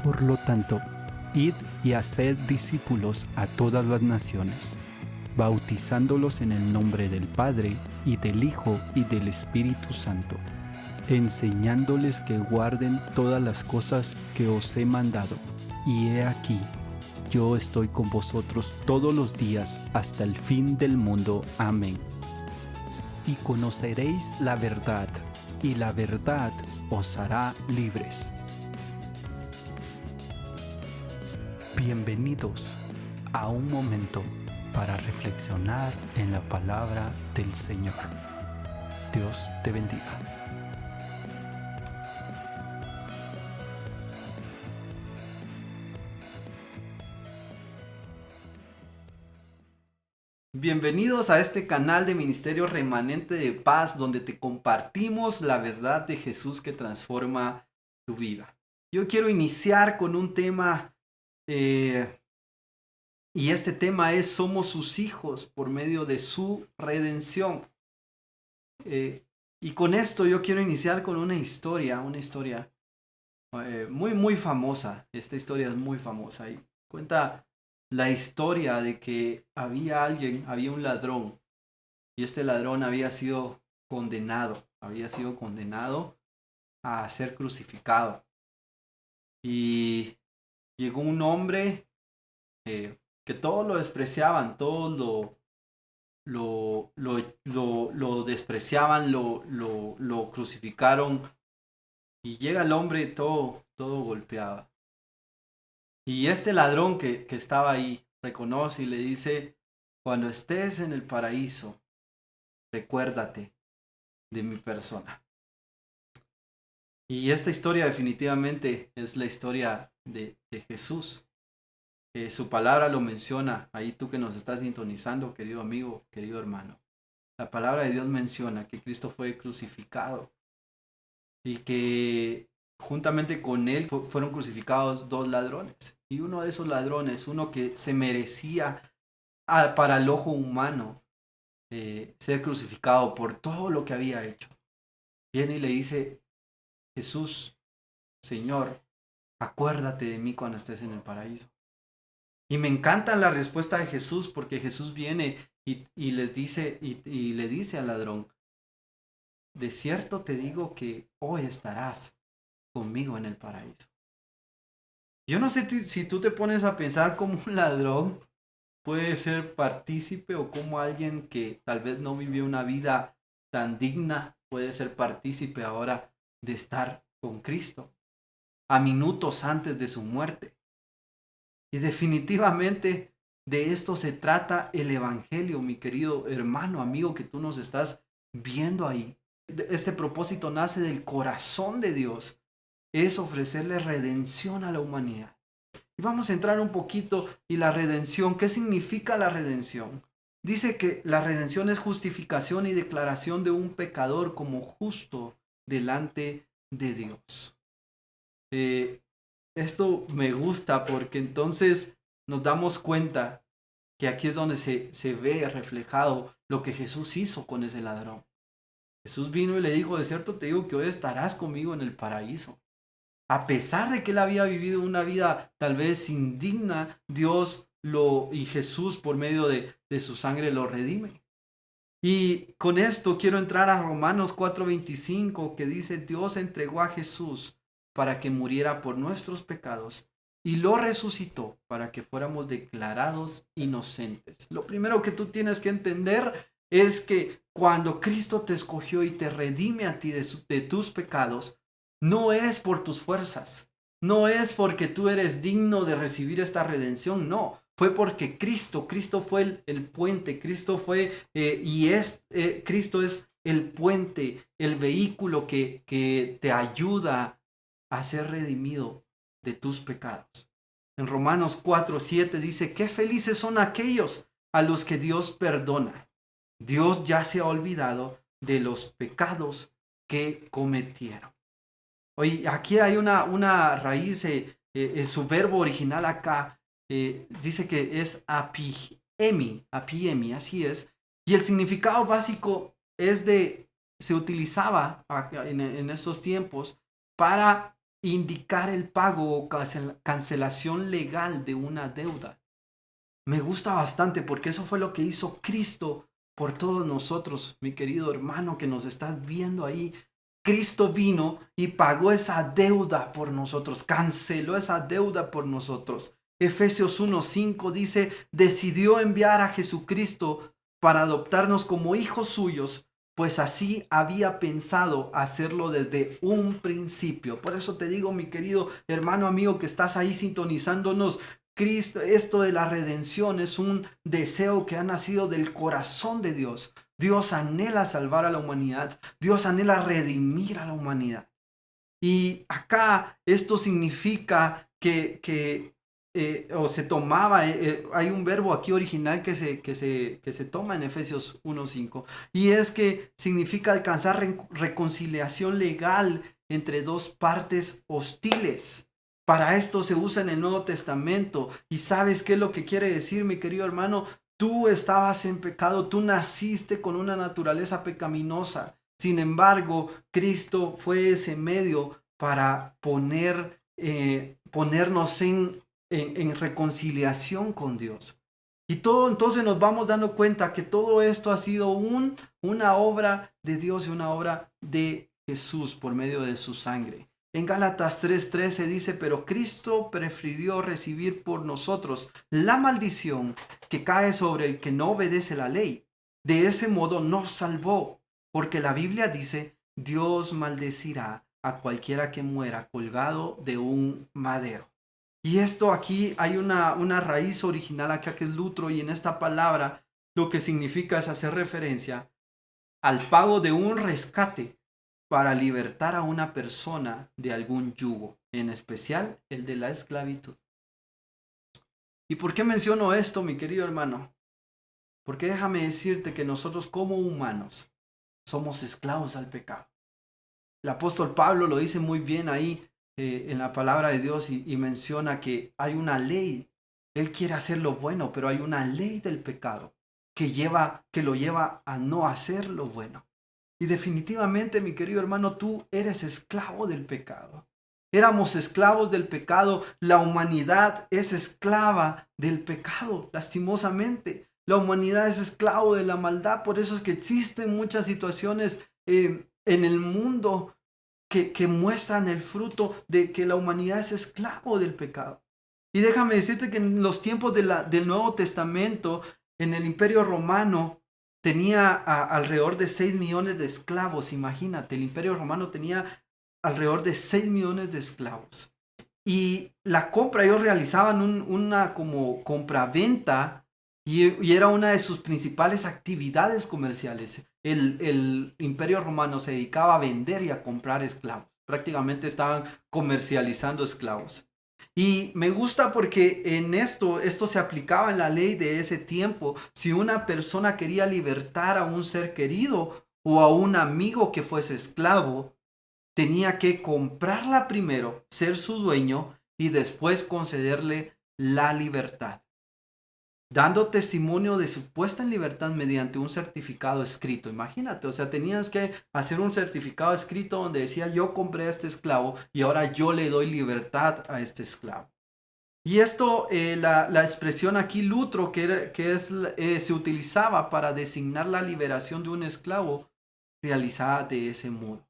Por lo tanto, id y haced discípulos a todas las naciones, bautizándolos en el nombre del Padre, y del Hijo, y del Espíritu Santo, enseñándoles que guarden todas las cosas que os he mandado. Y he aquí, yo estoy con vosotros todos los días hasta el fin del mundo. Amén. Y conoceréis la verdad, y la verdad os hará libres. Bienvenidos a un momento para reflexionar en la palabra del Señor. Dios te bendiga. Bienvenidos a este canal de Ministerio Remanente de Paz, donde te compartimos la verdad de Jesús que transforma tu vida. Yo quiero iniciar con un tema, y este tema es: somos sus hijos por medio de su redención. Y con esto yo quiero iniciar con una historia muy famosa. Esta historia es muy famosa y cuenta la historia de que había un ladrón, y este ladrón había sido condenado a ser crucificado. Y llegó un hombre que todos lo despreciaban, todos lo despreciaban, lo crucificaron, y llega el hombre todo golpeado. Y este ladrón que estaba ahí reconoce y le dice: cuando estés en el paraíso, recuérdate de mi persona. Y esta historia definitivamente es la historia de Jesús. Su palabra lo menciona. Ahí tú que nos estás sintonizando, querido amigo, querido hermano. La palabra de Dios menciona que Cristo fue crucificado y que juntamente con él fueron crucificados dos ladrones. Y uno de esos ladrones, uno que se merecía para el ojo humano ser crucificado por todo lo que había hecho, viene y le dice: Jesús, Señor, acuérdate de mí cuando estés en el paraíso. Y me encanta la respuesta de Jesús, porque Jesús viene y les dice, y le dice al ladrón: de cierto te digo que hoy estarás conmigo en el paraíso. Yo no sé si tú te pones a pensar cómo un ladrón puede ser partícipe, o cómo alguien que tal vez no vivió una vida tan digna puede ser partícipe ahora de estar con Cristo a minutos antes de su muerte. Y definitivamente de esto se trata el Evangelio, mi querido hermano, amigo, que tú nos estás viendo ahí. Este propósito nace del corazón de Dios, es ofrecerle redención a la humanidad. Y vamos a entrar un poquito, y la redención, ¿qué significa la redención? Dice que la redención es justificación y declaración de un pecador como justo delante de Dios. Esto me gusta, porque entonces nos damos cuenta que aquí es donde se ve reflejado lo que Jesús hizo con ese ladrón. Jesús vino y le dijo: de cierto te digo que hoy estarás conmigo en el paraíso. A pesar de que él había vivido una vida tal vez indigna, Dios y Jesús por medio de su sangre lo redime. Y con esto quiero entrar a Romanos 4:25, que dice: Dios entregó a Jesús para que muriera por nuestros pecados y lo resucitó para que fuéramos declarados inocentes. Lo primero que tú tienes que entender es que cuando Cristo te escogió y te redime a ti de tus pecados, no es por tus fuerzas, no es porque tú eres digno de recibir esta redención, no. Fue porque Cristo fue el puente, Cristo fue Cristo es el puente, el vehículo que te ayuda a ser redimido de tus pecados. En Romanos 4:7 dice: qué felices son aquellos a los que Dios perdona. Dios ya se ha olvidado de los pecados que cometieron. Oye, aquí hay una raíz, su verbo original acá dice que es apiemi, así es. Y el significado básico se utilizaba en estos tiempos para indicar el pago o cancelación legal de una deuda. Me gusta bastante porque eso fue lo que hizo Cristo por todos nosotros, mi querido hermano que nos estás viendo ahí. Cristo vino y pagó esa deuda por nosotros, canceló esa deuda por nosotros. Efesios 1:5 dice, decidió enviar a Jesucristo para adoptarnos como hijos suyos, pues así había pensado hacerlo desde un principio. Por eso te digo, mi querido hermano, amigo, que estás ahí sintonizándonos, Cristo, esto de la redención es un deseo que ha nacido del corazón de Dios. Dios anhela salvar a la humanidad. Dios anhela redimir a la humanidad. Y acá esto significa o se tomaba, hay un verbo aquí original que se toma en Efesios 1:5, y es que significa alcanzar reconciliación legal entre dos partes hostiles. Para esto se usa en el Nuevo Testamento. ¿Y sabes qué es lo que quiere decir, mi querido hermano? Tú estabas en pecado, tú naciste con una naturaleza pecaminosa. Sin embargo, Cristo fue ese medio para ponernos en reconciliación con Dios. Y todo, entonces nos vamos dando cuenta que todo esto ha sido una obra de Dios y una obra de Jesús por medio de su sangre. En Gálatas 3:13 dice, pero Cristo prefirió recibir por nosotros la maldición que cae sobre el que no obedece la ley. De ese modo nos salvó, porque la Biblia dice, Dios maldecirá a cualquiera que muera colgado de un madero. Y esto aquí hay una raíz original acá que es lutro, y en esta palabra lo que significa es hacer referencia al pago de un rescate para libertar a una persona de algún yugo, en especial el de la esclavitud. ¿Y por qué menciono esto, mi querido hermano? Porque déjame decirte que nosotros como humanos somos esclavos al pecado. El apóstol Pablo lo dice muy bien ahí en la palabra de Dios y menciona que hay una ley. Él quiere hacer lo bueno, pero hay una ley del pecado que lo lleva a no hacer lo bueno. Y definitivamente, mi querido hermano, tú eres esclavo del pecado. Éramos esclavos del pecado. La humanidad es esclava del pecado, lastimosamente. La humanidad es esclavo de la maldad. Por eso es que existen muchas situaciones en el mundo que muestran el fruto de que la humanidad es esclavo del pecado. Y déjame decirte que en los tiempos del Nuevo Testamento, en el Imperio Romano, tenía alrededor de 6 millones de esclavos. Imagínate, el Imperio Romano tenía alrededor de 6 millones de esclavos. Y la compra, ellos realizaban una como compra-venta y era una de sus principales actividades comerciales. El Imperio Romano se dedicaba a vender y a comprar esclavos. Prácticamente estaban comercializando esclavos. Y me gusta porque en esto se aplicaba en la ley de ese tiempo. Si una persona quería libertar a un ser querido o a un amigo que fuese esclavo, tenía que comprarla primero, ser su dueño y después concederle la libertad, dando testimonio de su puesta en libertad mediante un certificado escrito. Imagínate, o sea, tenías que hacer un certificado escrito donde decía yo compré a este esclavo y ahora yo le doy libertad a este esclavo. Y esto, la expresión aquí lutro, se utilizaba para designar la liberación de un esclavo realizada de ese modo.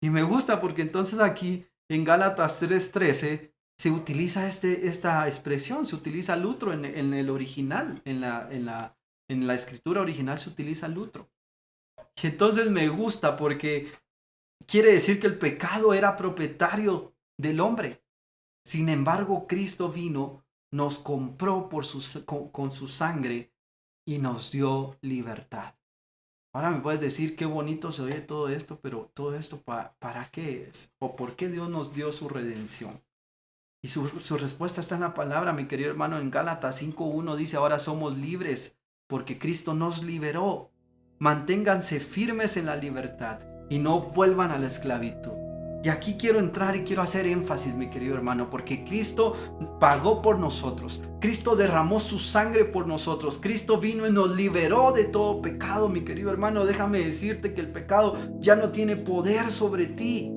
Y me gusta porque entonces aquí en Gálatas 3:13 se utiliza esta expresión, se utiliza lutro en el original, en la escritura original se utiliza lutro. Y entonces me gusta porque quiere decir que el pecado era propietario del hombre. Sin embargo, Cristo vino, nos compró con su sangre y nos dio libertad. Ahora me puedes decir qué bonito se oye todo esto, pero todo esto ¿para qué es? ¿O por qué Dios nos dio su redención? Y su respuesta está en la palabra, mi querido hermano, en Gálatas 5:1 dice, ahora somos libres porque Cristo nos liberó. Manténganse firmes en la libertad y no vuelvan a la esclavitud. Y aquí quiero entrar y quiero hacer énfasis, mi querido hermano, porque Cristo pagó por nosotros. Cristo derramó su sangre por nosotros. Cristo vino y nos liberó de todo pecado, mi querido hermano. Déjame decirte que el pecado ya no tiene poder sobre ti.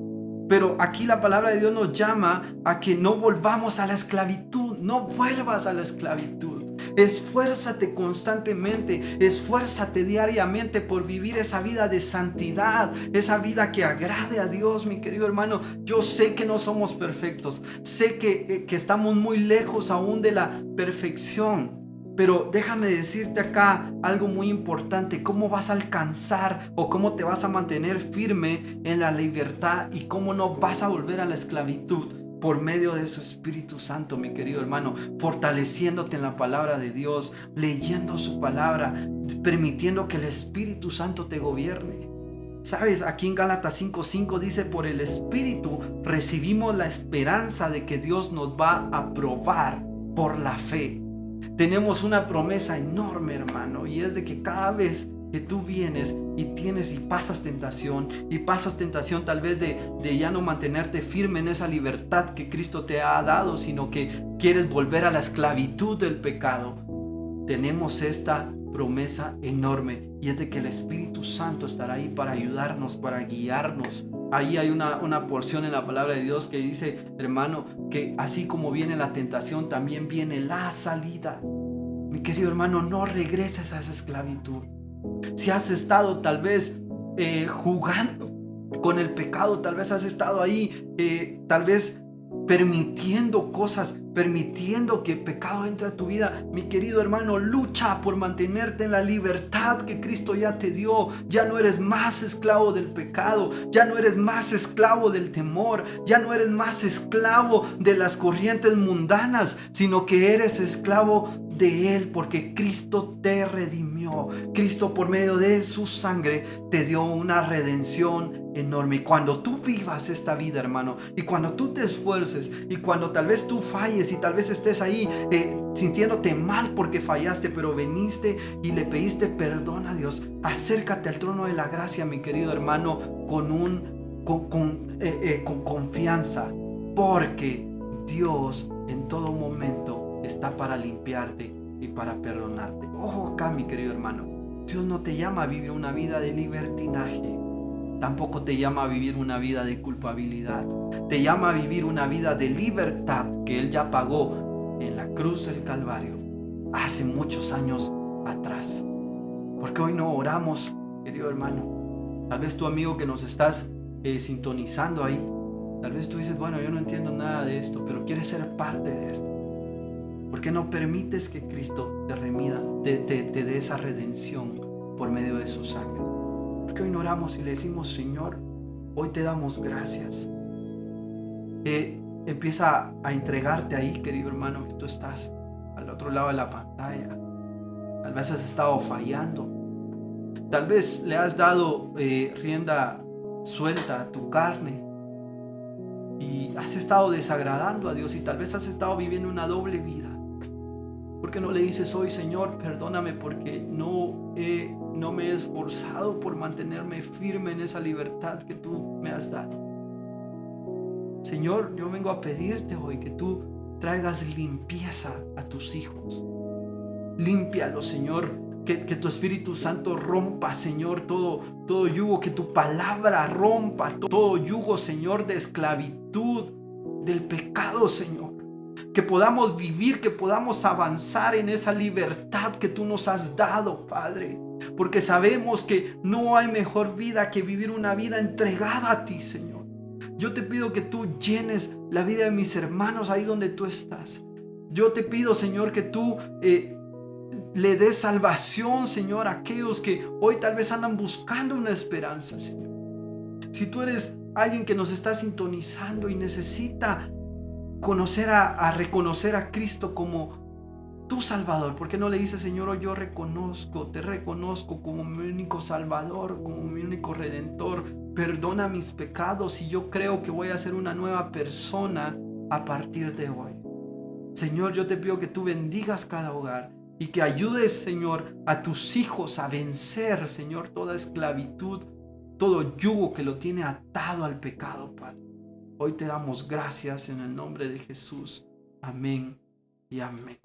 Pero aquí la palabra de Dios nos llama a que no volvamos a la esclavitud. No vuelvas a la esclavitud. Esfuérzate constantemente, esfuérzate diariamente por vivir esa vida de santidad, esa vida que agrade a Dios, mi querido hermano. Yo sé que no somos perfectos, sé que estamos muy lejos aún de la perfección. Pero déjame decirte acá algo muy importante: cómo vas a alcanzar o cómo te vas a mantener firme en la libertad y cómo no vas a volver a la esclavitud. Por medio de su Espíritu Santo, mi querido hermano, fortaleciéndote en la palabra de Dios, leyendo su palabra, permitiendo que el Espíritu Santo te gobierne. Sabes, aquí en Gálatas 5:5 dice: por el Espíritu recibimos la esperanza de que Dios nos va a probar por la fe. Tenemos una promesa enorme, hermano, y es de que cada vez que tú vienes y pasas tentación tal vez de ya no mantenerte firme en esa libertad que Cristo te ha dado, sino que quieres volver a la esclavitud del pecado, tenemos esta promesa enorme, y es de que el Espíritu Santo estará ahí para ayudarnos, para guiarnos. Ahí hay una porción en la palabra de Dios que dice, hermano, que así como viene la tentación, también viene la salida. Mi querido hermano, no regreses a esa esclavitud. Si has estado tal vez jugando con el pecado, tal vez has estado ahí, tal vez permitiendo cosas, permitiendo que el pecado entre a tu vida, mi querido hermano, lucha por mantenerte en la libertad que Cristo ya te dio. Ya no eres más esclavo del pecado, ya no eres más esclavo del temor, ya no eres más esclavo de las corrientes mundanas, sino que eres esclavo de Él, porque Cristo te redimió. Cristo, por medio de su sangre, te dio una redención enorme. Y cuando tú vivas esta vida, hermano, y cuando tú te esfuerces, y cuando tal vez tú falles y tal vez estés ahí sintiéndote mal porque fallaste, pero veniste y le pediste perdón a Dios, acércate al trono de la gracia, mi querido hermano, con confianza, porque Dios en todo momento está para limpiarte y para perdonarte. Ojo acá, mi querido hermano, Dios no te llama a vivir una vida de libertinaje, tampoco te llama a vivir una vida de culpabilidad. Te llama a vivir una vida de libertad que Él ya pagó en la cruz del Calvario hace muchos años atrás. Porque hoy no oramos, querido hermano. Tal vez tu amigo que nos estás sintonizando ahí, tal vez tú dices, bueno, yo no entiendo nada de esto, pero quieres ser parte de esto. ¿Por qué no permites que Cristo te remida, te dé esa redención por medio de su sangre? Porque hoy no oramos y le decimos, Señor, hoy te damos gracias. Empieza a entregarte ahí, querido hermano, que tú estás al otro lado de la pantalla. Tal vez has estado fallando. Tal vez le has dado rienda suelta a tu carne y has estado desagradando a Dios, y tal vez has estado viviendo una doble vida. ¿Por qué no le dices hoy, Señor, perdóname porque no me he esforzado por mantenerme firme en esa libertad que tú me has dado? Señor, yo vengo a pedirte hoy que tú traigas limpieza a tus hijos. Límpialos, Señor, que tu Espíritu Santo rompa, Señor, todo yugo, que tu palabra rompa todo yugo, Señor, de esclavitud, del pecado, Señor. Que podamos vivir, que podamos avanzar en esa libertad que tú nos has dado, Padre. Porque sabemos que no hay mejor vida que vivir una vida entregada a ti, Señor. Yo te pido que tú llenes la vida de mis hermanos ahí donde tú estás. Yo te pido, Señor, que tú le des salvación, Señor, a aquellos que hoy tal vez andan buscando una esperanza, Señor. Si tú eres alguien que nos está sintonizando y necesita reconocer a Cristo como tu Salvador, ¿por qué no le dices, Señor, hoy yo te reconozco como mi único Salvador, como mi único Redentor? Perdona mis pecados y yo creo que voy a ser una nueva persona a partir de hoy. Señor, yo te pido que tú bendigas cada hogar y que ayudes, Señor, a tus hijos a vencer, Señor, toda esclavitud, todo yugo que lo tiene atado al pecado, Padre. Hoy te damos gracias en el nombre de Jesús. Amén y amén.